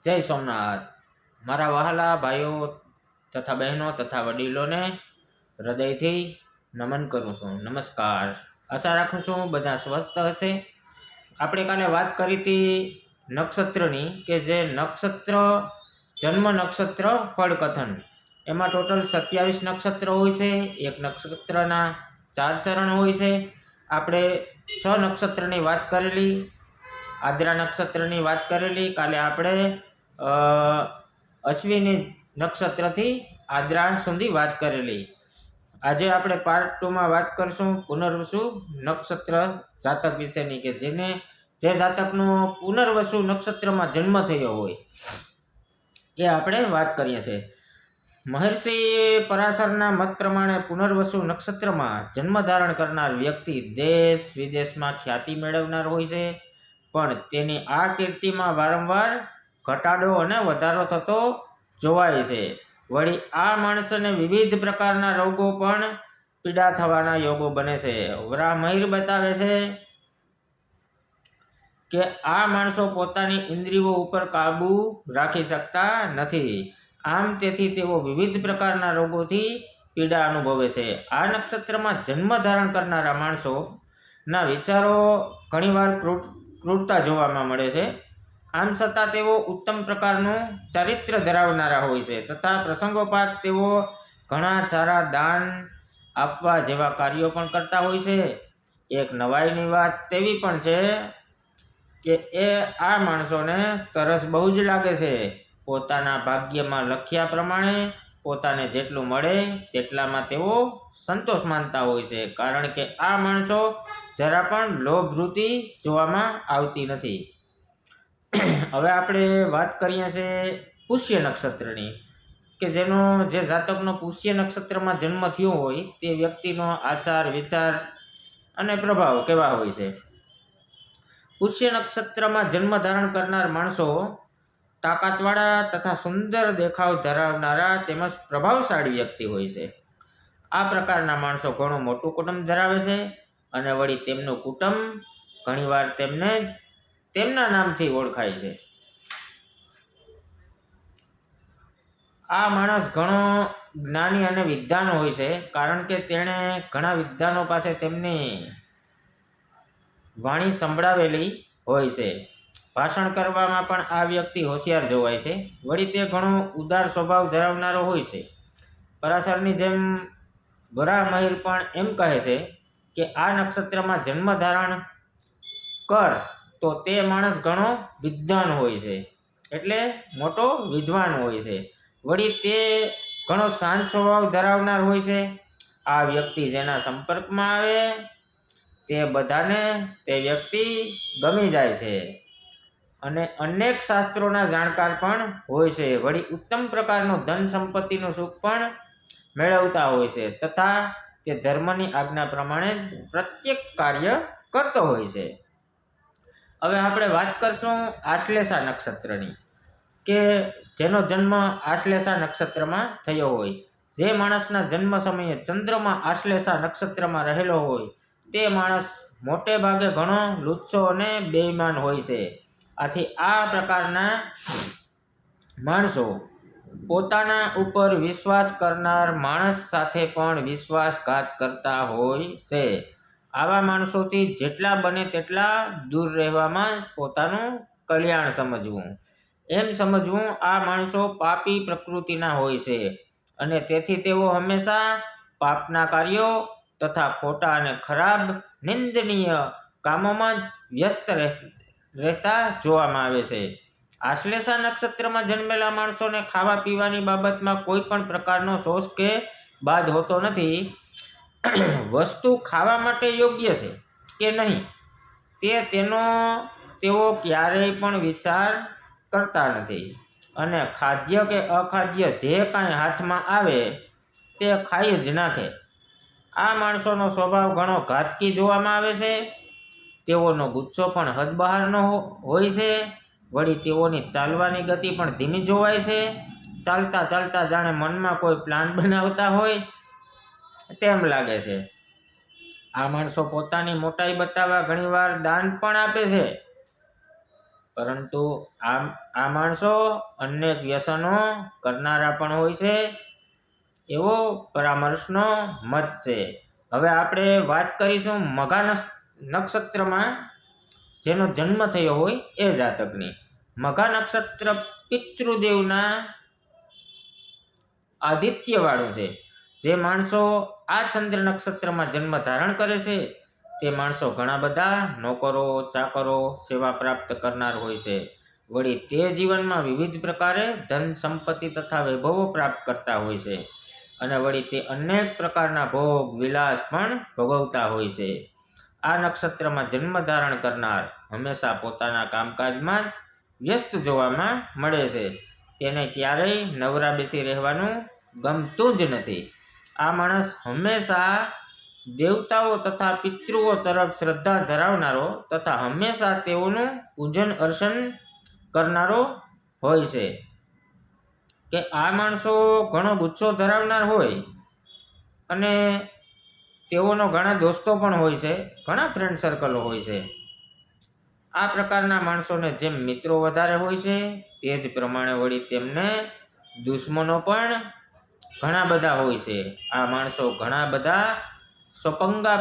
જય સોમનાથ। મારા વહાલા ભાઈઓ તથા બહેનો તથા વડીલોને હૃદયથી નમન કરું છું। નમસ્કાર। આશા રાખું છું બધા સ્વસ્થ હશે। આપણે કાલે વાત કરી હતી નક્ષત્રની, કે જે નક્ષત્ર જન્મ નક્ષત્ર ફળકથન, એમાં ટોટલ 27 નક્ષત્ર હોય છે। એક નક્ષત્રના 4 ચરણ હોય છે। આપણે 6 નક્ષત્રની વાત કરેલી, આદ્રા નક્ષત્રની વાત કરેલી। કાલે આપણે અશ્વિની નક્ષત્રથી આદ્રા સુધી વાત કરેલી। આજે આપણે પાર્ટ 2 માં વાત કરશું પુનર્વસુ નક્ષત્ર જાતક વિશેની, કે જે જાતકનો પુનર્વસુ નક્ષત્રમાં જન્મ થયો હોય એ આપણે વાત કરીએ છીએ। મહર્ષિ પરાશરના મત પ્રમાણે પુનર્વસુ નક્ષત્રમાં જન્મ ધારણ કરનાર વ્યક્તિ દેશ વિદેશમાં ખ્યાતિ મેળવનાર હોય છે, પણ તેની આ કીર્તિમાં વારંવાર ઘટાડો અને વધારો થતો જોવાય છે। વળી આ માણસને વિવિધ પ્રકારના રોગો પણ પીડા થવાના યોગો બને છે। વરાહમિહિર બતાવે છે કે આ માણસો પોતાની ઇન્દ્રિયો ઉપર કાબુ રાખી શકતા નથી, આમ તેથી તેઓ વિવિધ પ્રકારના રોગોથી પીડા અનુભવે છે। આ નક્ષત્રમાં જન્મ ધારણ કરનારા માણસોના વિચારો ઘણીવાર ક્રૂરતા જોવામાં મળે છે। આમ છતાં તેઓ ઉત્તમ પ્રકારનું ચારિત્ર્ય ધરાવનારા હોય છે, તથા પ્રસંગોપાત તેઓ ઘણા સારા દાન આપવા જેવા કાર્યો પણ કરતા હોય છે। એક નવાઈની વાત તેવી પણ છે કે આ માણસોને તરસ બહુ જ લાગે છે। પોતાના ભાગ્યમાં લખ્યા પ્રમાણે પોતાને જેટલું મળે તેટલામાં તેઓ સંતોષ માનતા હોય છે, કારણ કે આ માણસો જરા પણ લોભ વૃત્તિ જોવામાં આવતી નથી। હવે આપણે વાત કરીએ છીએ પુષ્ય નક્ષત્રની, કે જે જાતકનો પુષ્ય નક્ષત્રમાં જન્મ થયો હોય તે વ્યક્તિનો આચાર વિચાર અને પ્રભાવ કેવા હોય છે। પુષ્ય નક્ષત્રમાં જન્મ ધારણ કરનાર માણસો તાકાતવાળા તથા સુંદર દેખાવ ધરાવનારા તેમજ પ્રભાવશાળી વ્યક્તિ હોય છે। આ પ્રકારના માણસો ઘણું મોટું કુટુંબ ધરાવે છે, અને વળી તેમનું કુટુંબ ઘણીવાર તેમના નામથી ઓળખાય છે। આ માણસ ઘણો જ્ઞાની અને વિદ્વાન હોય છે, કારણ કે તેણે ઘણા વિદ્વાનો પાસે તેમની વાણી સંભળાવેલી હોય છે। ભાષણ કરવામાં પણ આ વ્યક્તિ હોશિયાર જોવાય છે। વળી તે ઘણો ઉદાર સ્વભાવ ધરાવનારો હોય છે। પરાશરની જેમ વરાહમિહિર પણ એમ કહે છે કે આ નક્ષત્રમાં જન્મ ધારણ કર તો તે માણસ ઘણો વિદ્વાન હોય છે, એટલે મોટો વિદ્વાન હોય છે। વળી તે ઘણો શાંત સ્વભાવ ધરાવનાર હોય છે। આ વ્યક્તિ જેના સંપર્કમાં આવે તે બધાને તે વ્યક્તિ ગમી જાય છે, અને અનેક શાસ્ત્રોના જાણકાર પણ હોય છે। વળી ઉત્તમ પ્રકારનું ધન સંપત્તિનું સુખ પણ મેળવતા હોય છે, તથા તે ધર્મની આજ્ઞા પ્રમાણે જ પ્રત્યેક કાર્ય કરતો હોય છે। હવે આપણે વાત કરશું આશ્લેષા નક્ષત્રની, કે જેનો જન્મ આશ્લેષા નક્ષત્રમાં થયો હોય। જે માણસના જન્મ સમયે ચંદ્રમાં આશ્લેષા નક્ષત્રમાં રહેલો હોય તે માણસ મોટે ભાગે ઘણો લુચ્ચો અને બેઈમાન હોય છે। આથી આ પ્રકારના માણસો પોતાના ઉપર વિશ્વાસ કરનાર માણસ સાથે પણ વિશ્વાસઘાત કરતા હોય છે। આવા માણસોથી જેટલા બને તેટલા દૂર રહેવામાં જ પોતાનું કલ્યાણ સમજવું। એમ સમજવું આ માણસો પાપી પ્રકૃતિના હોય છે, અને તેથી તેઓ હંમેશા પાપના કાર્યો તથા ખોટા અને ખરાબ નિંદનીય કામોમાં જ વ્યસ્ત રહેતા જોવામાં આવે છે। આશ્લેષા નક્ષત્રમાં જન્મેલા માણસોને ખાવા પીવાની બાબતમાં કોઈ પણ પ્રકારનો શોષ કે બાદ હોતો નથી। વસ્તુ ખાવા માટે યોગ્ય છે કે નહીં તેઓ ક્યારેય પણ વિચાર કરતા નથી, અને ખાદ્ય કે અખાદ્ય જે કાંઈ હાથમાં આવે તે ખાઈ જ નાખે। આ માણસોનો સ્વભાવ ઘણો ઘાતકી જોવામાં આવે છે। તેઓનો ગુસ્સો પણ હદ બહારનો હોય છે। વળી તેઓની ચાલવાની ગતિ પણ ધીમી જોવાય છે। ચાલતા ચાલતા જાણે મનમાં કોઈ પ્લાન બનાવતા હોય તેમ લાગે છે। આ માણસો પોતાની મોટાઈ બતાવવા ઘણીવાર દાન પણ આપે છે। પરંતુ આ માણસો અનેક વ્યસનો કરનારા પણ હોય છે, એવો પરામર્શનો મત છે. હવે આપણે વાત કરીશું મઘા નક્ષત્રમાં જેનો જન્મ થયો હોય એ જાતકની. મઘા નક્ષત્ર પિતૃદેવના આદિત્યવાળું છે. જે માણસો આ ચંદ્ર નક્ષત્રમાં જન્મ ધારણ કરે છે તે માણસો ઘણા બધા નોકરો, ચાકરો, સેવા પ્રાપ્ત કરનાર હોય છે. વળી તે જીવનમાં વિવિધ પ્રકારે ધન સંપત્તિ તથા વૈભવો પ્રાપ્ત કરતા હોય છે અને વળી તે અનેક પ્રકારના ભોગ વિલાસ પણ ભોગવતા હોય છે. આ નક્ષત્રમાં જન્મ ધારણ કરનાર હંમેશા પોતાના કામકાજમાં જ વ્યસ્ત જોવામાં મળે છે. તેને ક્યારેય નવરા બેસી રહેવાનું ગમતું જ નથી. આ માણસ હંમેશા દેવતાઓ તથા પિતૃઓ તરફ શ્રદ્ધા ધરાવનારો તથા હંમેશા તેઓનું પૂજન અર્ચન કરનારો હોય છે. કે આ માણસો ઘણો ગુસ્સો ધરાવનાર હોય અને તેઓનો ઘણા દોસ્તો પણ હોય છે, ઘણા ફ્રેન્ડ સર્કલો હોય છે. આ પ્રકારના માણસોને જેમ મિત્રો વધારે હોય છે તે જ પ્રમાણે વળી તેમને દુશ્મનો પણ ઘણા બધા હોય છે. આ માણસો ઘણા બધા સોપગા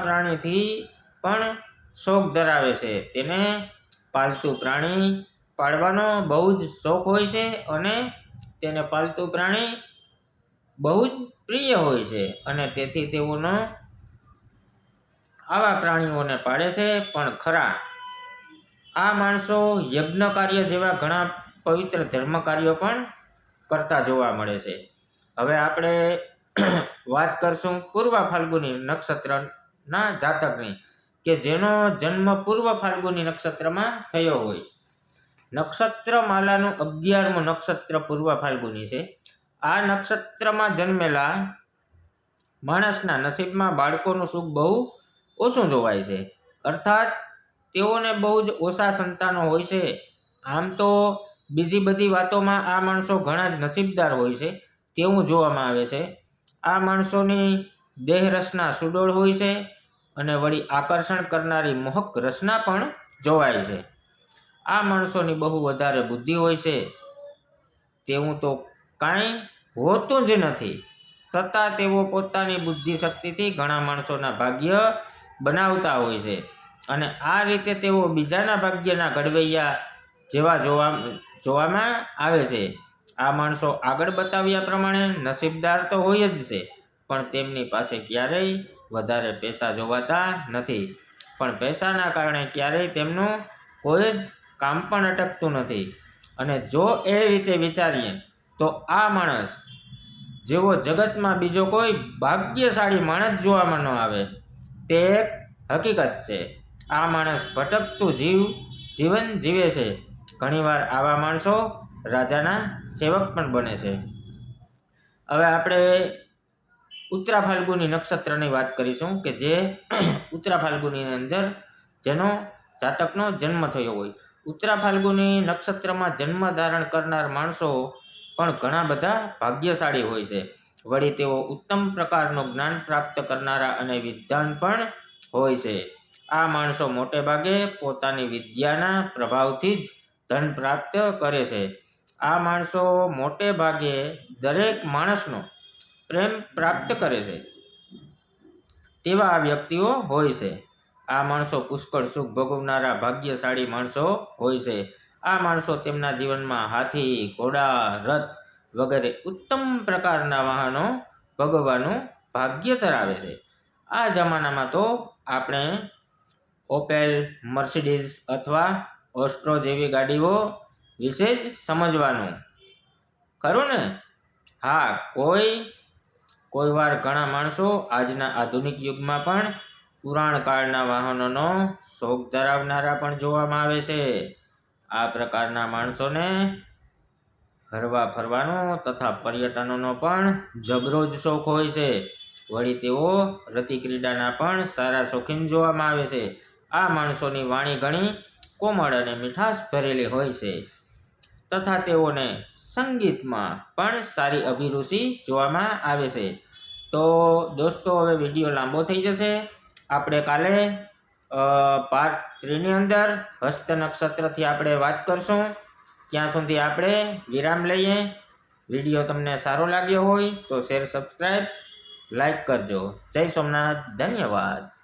પ્રાણીથી પણ શોખ ધરાવે છે. તેને પાલતુ પ્રાણી પાળવાનો બહુ જ શોખ હોય છે અને તેને પાલતુ પ્રાણી બહુ જ પ્રિય હોય છે અને તેથી તેઓનો આવા પ્રાણીઓને પાળે છે પણ ખરા. આ માણસો યજ્ઞ કાર્ય જેવા ઘણા પવિત્ર ધર્મ કાર્યો પણ કરતા જોવા મળે છે. હવે આપણે વાત કરશું પૂર્વ ફાલ્ગુની નક્ષત્રના જાતકની, કે જેનો જન્મ પૂર્વ ફાલ્ગુની નક્ષત્રમાં થયો હોય. નક્ષત્ર માલાનું 11મું નક્ષત્ર પૂર્વ ફાલ્ગુની છે. આ નક્ષત્રમાં જન્મેલા માણસના નસીબમાં બાળકોનું સુખ બહુ ઓછું જોવાય છે. અર્થાત તેઓને બહુ જ ઓછા સંતાનો હોય છે. આમ તો બીજી બધી વાતોમાં આ માણસો ઘણા જ નસીબદાર હોય છે તેવું જોવામાં આવે છે. આ માણસોની દેહ રચના સુડોળ હોય છે અને વળી આકર્ષણ કરનારી મોહક રચના પણ જોવાય છે. આ માણસોની બહુ વધારે બુદ્ધિ હોય છે તેવું તો કાંઈ હોતું જ નથી, છતાં તેઓ પોતાની બુદ્ધિ શક્તિથી ઘણા માણસોના ભાગ્ય બનાવતા હોય છે અને આ રીતે તેઓ બીજાના ભાગ્યના ઘડવૈયા જેવા જોવામાં આવે છે. આ માણસો આગળ બતાવ્યા પ્રમાણે નસીબદાર તો હોય જ છે, પણ તેમની પાસે ક્યારેય વધારે પૈસા જોવાતા નથી. પણ પૈસાના કારણે ક્યારેય તેમનું કોઈ જ કામ પણ અટકતું નથી. અને જો એ રીતે વિચારીએ તો આ માણસ જેવો જગતમાં બીજો કોઈ ભાગ્યશાળી માણસ જોવામાં ન આવે તે એક હકીકત છે. આ માણસ ભટકતું જીવન જીવે છે. ઘણીવાર આવા માણસો રાજાના સેવક પણ બને છે. હવે આપણે ઉત્તરા ફાલ્ગુની નક્ષત્રની વાત કરીશું, કે જે ઉત્તરા ફાલ્ગુની અંદર જેનો જાતકનો જન્મ થયો હોય. ઉત્તરા ફાલ્ગુની નક્ષત્રમાં જન્મ ધારણ કરનાર માણસો પણ ઘણા બધા ભાગ્યશાળી હોય છે. વળી તેઓ ઉત્તમ પ્રકારનું જ્ઞાન પ્રાપ્ત કરનારા અને વિદ્વાન પણ હોય છે. આ માણસો મોટે ભાગે પોતાની વિદ્યાના પ્રભાવથી જ ધન પ્રાપ્ત કરે છે. આ માણસો મોટે ભાગે દરેક માણસનો પ્રેમ પ્રાપ્ત કરે છે તેવા આ વ્યક્તિઓ હોય છે. આ માણસો પુષ્કળ સુખ ભોગવનારા ભાગ્યશાળી માણસો હોય છે. આ માણસો તેમના જીવનમાં હાથી, ઘોડા, રથ વગેરે ઉત્તમ પ્રકારના વાહનો ભોગવવાનું ભાગ્ય ધરાવે છે. આ જમાનામાં તો આપણે ઓપેલ, મર્સિડીઝ અથવા ઓસ્ટ્રો જેવી ગાડીઓ વિશે જ સમજવાનું ખરું ને. હા, કોઈ વાર ઘણા માણસો આજના આધુનિક યુગમાં પણ પુરાણ કાળના વાહનોનો શોખ ધરાવનારા પણ જોવામાં આવે છે. આ પ્રકારના માણસોને હરવા ફરવાનો તથા પર્યટનનો પણ જબરો જ શોખ હોય છે. વળી તેઓ રતિ ક્રીડાના પણ સારા શોખીન જોવામાં આવે છે. આ માણસોની વાણી ઘણી કોમળ અને મીઠાશ ભરેલી હોય છે તથા તેઓને સંગીતમાં પણ સારી અભિરુચિ જોવામાં આવે છે. તો દોસ્તો, હવે વિડીયો લાંબો થઈ જશે. આપણે કાલે પાર્ટ 3ની અંદર હસ્ત નક્ષત્રથી આપણે વાત કરશું. ત્યાં સુધી આપણે વિરામ લઈએ. વિડીયો તમને સારો લાગ્યો હોય તો શેર, સબસ્ક્રાઈબ, લાઈક કરજો. જય સોમનાથ. ધન્યવાદ.